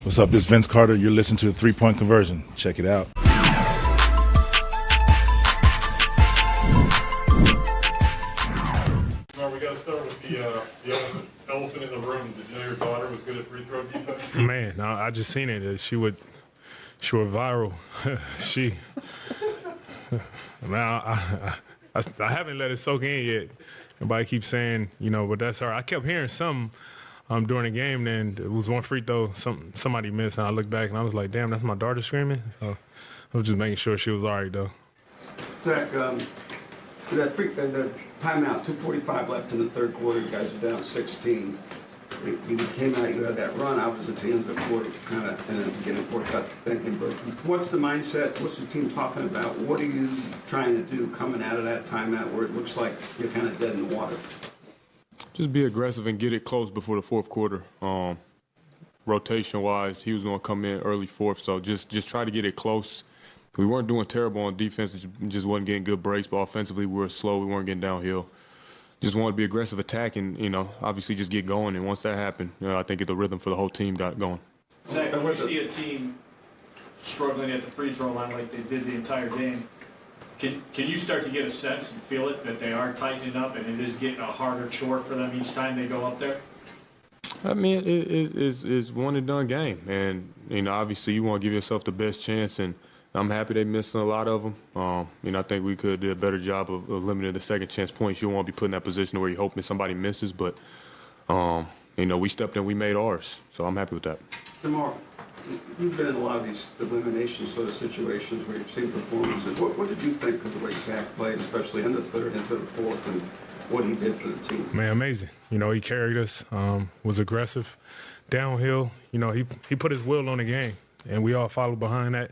What's up? This is Vince Carter. You're listening to the 3-Point Conversion. Check it out. Well, we got to start with the elephant in the room. Did you know your daughter was good at free throw defense? Man, no, I just seen it. She went viral. I haven't let it soak in yet. Everybody keeps saying, but that's her. I kept hearing something during the game. Then it was one free throw somebody missed, and I looked back and I was like, damn, that's my daughter screaming. So I was just making sure she was all right though. Zach, the timeout, 2:45 left in the third quarter. You guys are down 16. You came out, you had that run. Obviously, at the end of the quarter, kind of ended up getting fourth cut thinking. But what's the mindset? What's the team talking about? What are you trying to do coming out of that timeout where it looks like you're kind of dead in the water? Just be aggressive and get it close before the fourth quarter. Rotation-wise, he was going to come in early fourth, so just try to get it close. We weren't doing terrible on defense. It just wasn't getting good breaks, but offensively we were slow. We weren't getting downhill. Just wanted to be aggressive attack and, obviously just get going. And once that happened, I think the rhythm for the whole team got going. Zach, when you see a team struggling at the free throw line like they did the entire game, can you start to get a sense and feel it that they are tightening up and it is getting a harder chore for them each time they go up there? I mean, it's one and done game. And, obviously you want to give yourself the best chance. And I'm happy they missed a lot of them. I think we could do a better job of limiting the second chance points. You don't want to be put in that position where you're hoping somebody misses. But, we stepped in, we made ours. So I'm happy with that. DeMar, you've been in a lot of these elimination sort of situations where you've seen performances. What did you think of the way Zach played, especially in the third, into the fourth, and what he did for the team? Man, amazing. He carried us, was aggressive, downhill. He put his will on the game, and we all followed behind that,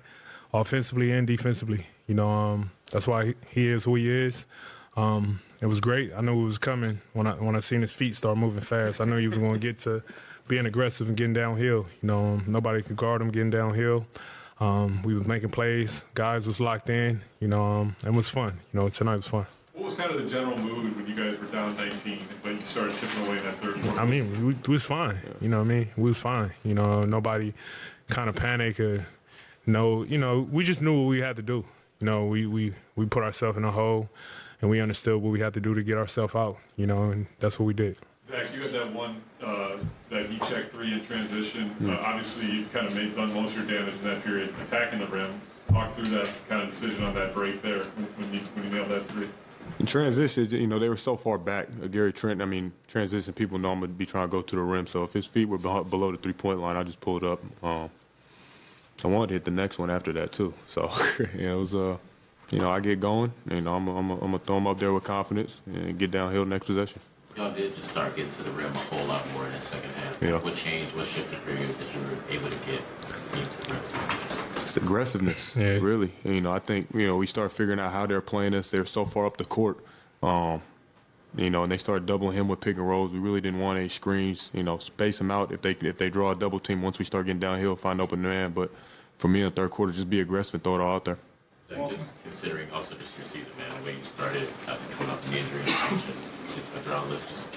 offensively and defensively. That's why he is who he is. It was great. I knew it was coming when I seen his feet start moving fast. I knew he was going to get to being aggressive and getting downhill. Nobody could guard him getting downhill. We was making plays. Guys was locked in. It was fun. Tonight was fun. What was kind of the general mood when you guys were down 19, but you started chipping away in that third quarter? I mean, we was fine. You know what I mean? We was fine. Nobody kind of panicked or we just knew what we had to do. We put ourselves in a hole, and we understood what we had to do to get ourselves out, and that's what we did. Zach, you had that one, that heat check three in transition. Obviously, you kind of done most of your damage in that period, attacking the rim. Talk through that kind of decision on that break there when you nailed that three. In transition, they were so far back. Gary Trent, transition, people know I'm going to be trying to go to the rim. So if his feet were below the three-point line, I just pulled up. I wanted to hit the next one after that, too. So, it was, I get going. I'm going to throw them up there with confidence and get downhill next possession. Y'all did just start getting to the rim a whole lot more in the second half. Yeah. What changed, what shifted for you that you were able to get this team to the rim? Just aggressiveness, yeah. Really. I think, we started figuring out how they're playing us. They're so far up the court, and they started doubling him with pick and rolls. We really didn't want any screens, space them out if they draw a double team. Once we start getting downhill, find open man. But for me in the third quarter, just be aggressive and throw it all out there. Zach, just considering also just your season, man, the way you started, coming off the injury, just adrenaline, just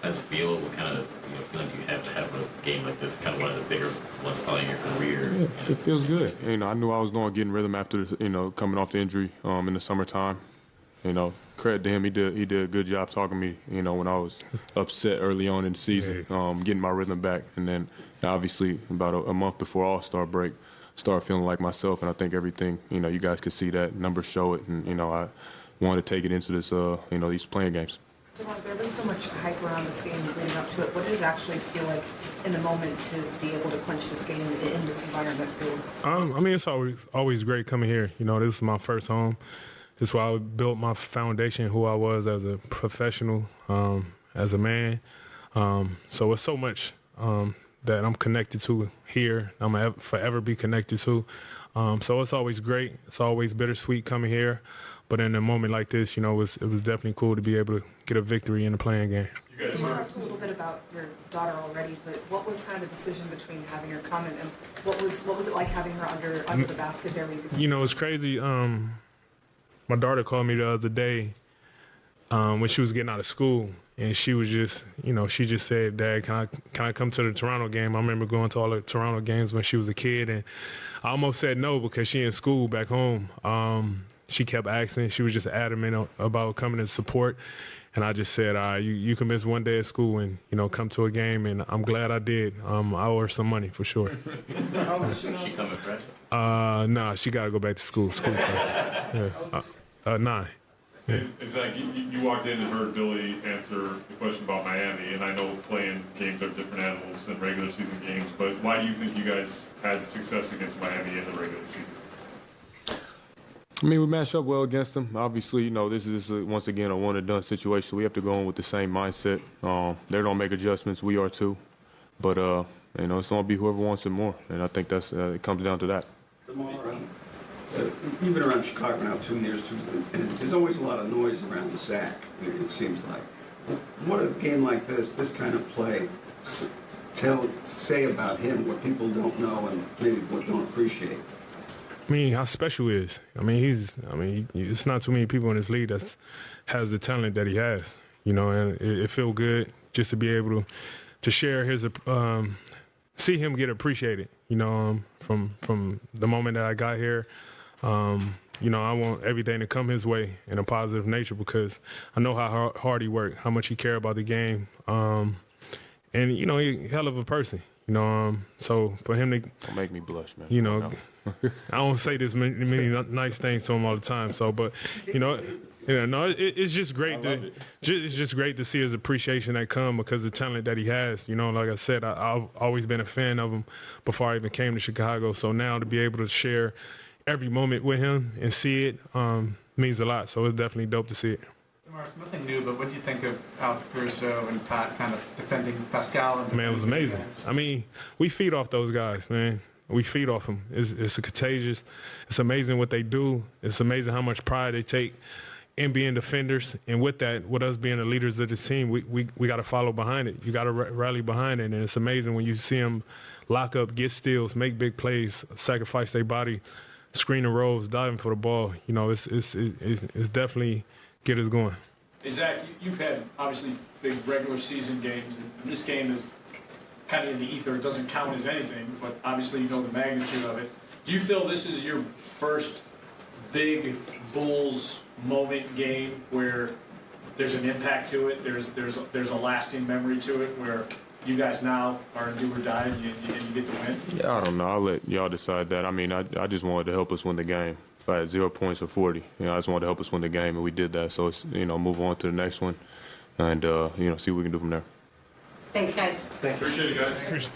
as a feel, what kind of feeling do you have to have a game like this, kind of one of the bigger ones probably in your career? Yeah, it feels good. I knew I was going to get in rhythm after, coming off the injury in the summertime. Credit to him, he did a good job talking to me, when I was upset early on in the season, getting my rhythm back. And then, obviously, about a month before All-Star break, started feeling like myself. And I think everything, you guys could see that. Numbers show it. And, I wanted to take it into this, these playing games. DeMar, there was so much hype around this game leading up to it. What did it actually feel like in the moment to be able to clinch this game in this environment? It's always great coming here. This is my first home. This is where I built my foundation, who I was as a professional, as a man. So it's so much that I'm connected to here. I'm going to forever be connected to. So it's always great. It's always bittersweet coming here. But in a moment like this, it was definitely cool to be able to get a victory in the playing game. You talked a little bit about your daughter already, but what was kind of the decision between having her come and what was it like having her under the basket there? Where you could see it's crazy. My daughter called me the other day when she was getting out of school, and she was just, she just said, "Dad, can I come to the Toronto game?" I remember going to all the Toronto games when she was a kid, and I almost said no because she in school back home. She kept asking. She was just adamant about coming to support. And I just said, you can miss one day at school and, come to a game. And I'm glad I did. I owe her some money for sure. Is she coming fresh? Nah, she got to go back to school. School class. Yeah. 9. Yeah. Zach, you walked in and heard Billy answer the question about Miami, and I know playing games are different animals than regular season games, but why do you think you guys had success against Miami in the regular season? I mean, we matched up well against them. Obviously, this is once again a one-and-done situation. We have to go in with the same mindset. They're going to make adjustments. We are too. But, it's going to be whoever wants it more. And I think it comes down to that. DeMar, you've been around Chicago now 2 years, and there's always a lot of noise around Zach, it seems like. What a game like this kind of play, say about him what people don't know and maybe what don't appreciate? I mean, how special he is. I mean, it's not too many people in this league that has the talent that he has, and it feels good just to be able to share his, see him get appreciated, from the moment that I got here. I want everything to come his way in a positive nature because I know how hard he worked, how much he cared about the game. And, he's a hell of a person, so for him to... Don't make me blush, man. I don't say this many nice things to him all the time. So, but it's just great it's just great to see his appreciation that come because of the talent that he has. Like I said, I've always been a fan of him before I even came to Chicago. So now to be able to share every moment with him and see it means a lot. So it's definitely dope to see it. DeMar, it's nothing new, but what do you think of Alex Caruso and Pat kind of defending Pascal? Man, it was amazing. I mean, we feed off those guys, man. We feed off them. It's contagious. It's amazing what they do. It's amazing how much pride they take in being defenders. And with that, with us being the leaders of the team, we got to follow behind it. You got to rally behind it. And it's amazing when you see them lock up, get steals, make big plays, sacrifice their body, screen the rolls, diving for the ball. It's definitely get us going. Hey, Zach, you've had obviously big regular season games, and this game is kind of in the ether. It doesn't count as anything, but obviously you know the magnitude of it. Do you feel this is your first big Bulls moment game where there's an impact to it, there's a lasting memory to it, where you guys now are in do or die and you get the win? Yeah, I don't know. I'll let y'all decide that. I mean, I just wanted to help us win the game. If I had 0 points or 40, I just wanted to help us win the game, and we did that. So it's, move on to the next one and, see what we can do from there. Thanks, guys. Appreciate it, guys.